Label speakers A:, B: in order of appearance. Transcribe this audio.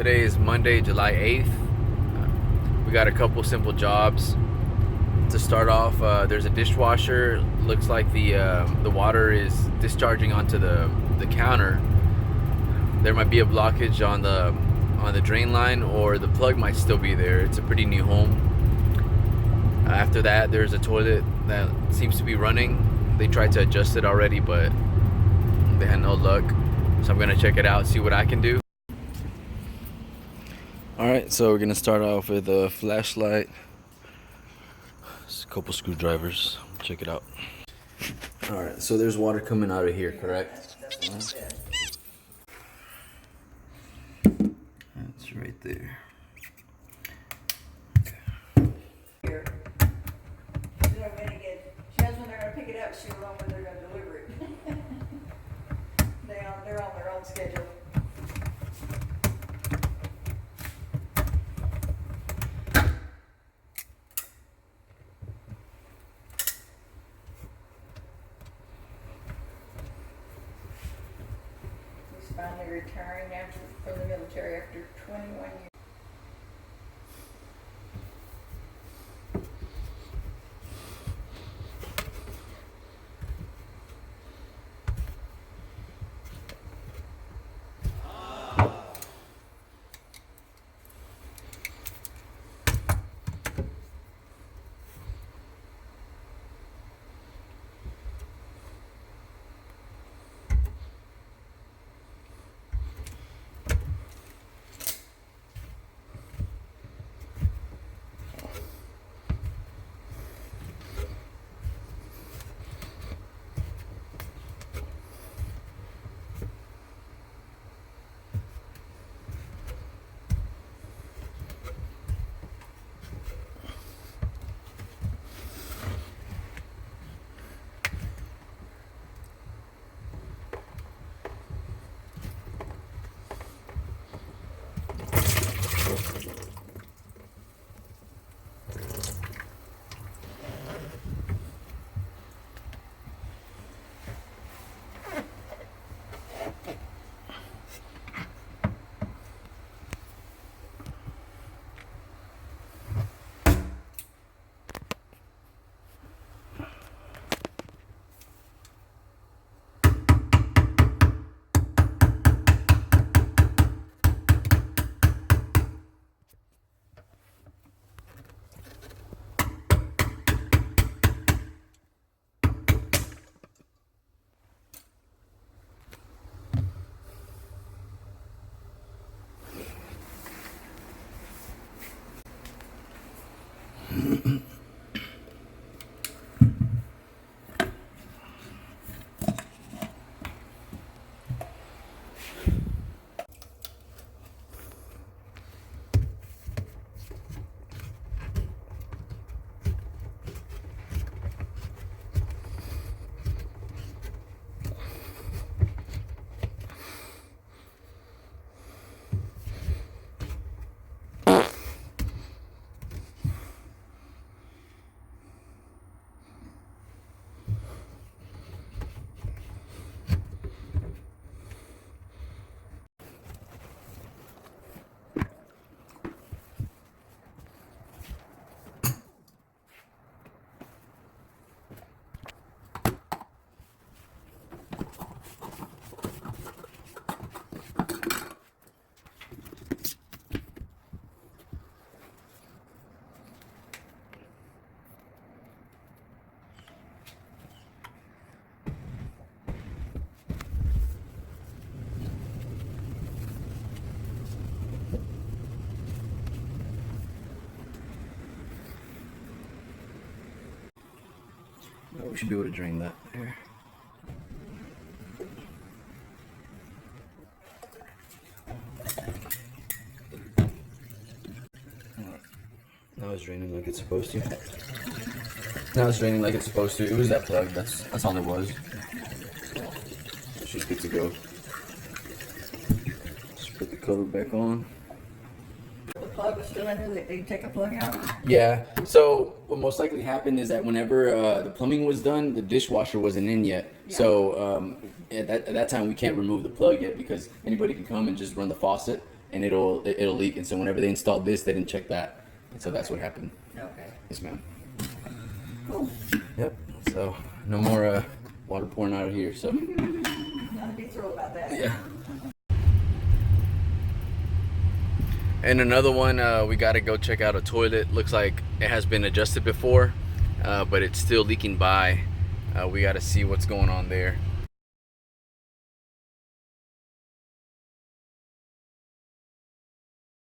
A: Today is Monday, July 8th. We got a couple simple jobs. To start off, there's a dishwasher. Looks like the water is discharging onto the counter. There might be a blockage on the drain line, or the plug might still be there. It's a pretty new home. After that, there's a toilet that seems to be running. They tried to adjust it already, but they had no luck. So I'm gonna check it out, see what I can do. Alright, so we're gonna start off with a flashlight. Just a couple screwdrivers. Check it out. Alright, so there's water coming out of here, correct? That's right there.
B: Here. She knows when they're gonna pick it up, she'll know when they're gonna deliver it. They're on their own schedule. He's finally retiring from the military after 21 years.
A: We should be able to drain that there. Now it's draining like it's supposed to. Now it's draining like it's supposed to. It was that plug. That's all it was. She's good to go. Just put the cover back on.
B: The plug was still in there. They take a plug out.
A: Yeah. So what most likely happened is that whenever the plumbing was done, the dishwasher wasn't in yet. Yeah. So at that time we can't remove the plug yet because anybody can come and just run the faucet and it'll leak. And so whenever they installed this, they didn't check that, and so that's what happened.
B: Okay.
A: Yes, ma'am.
B: Cool.
A: Yep. So no more water pouring out of here. So
B: Not a big thrill about that.
A: yeah. And another one, we got to go check out a toilet. Looks like it has been adjusted before, but it's still leaking by. We got to see what's going on there.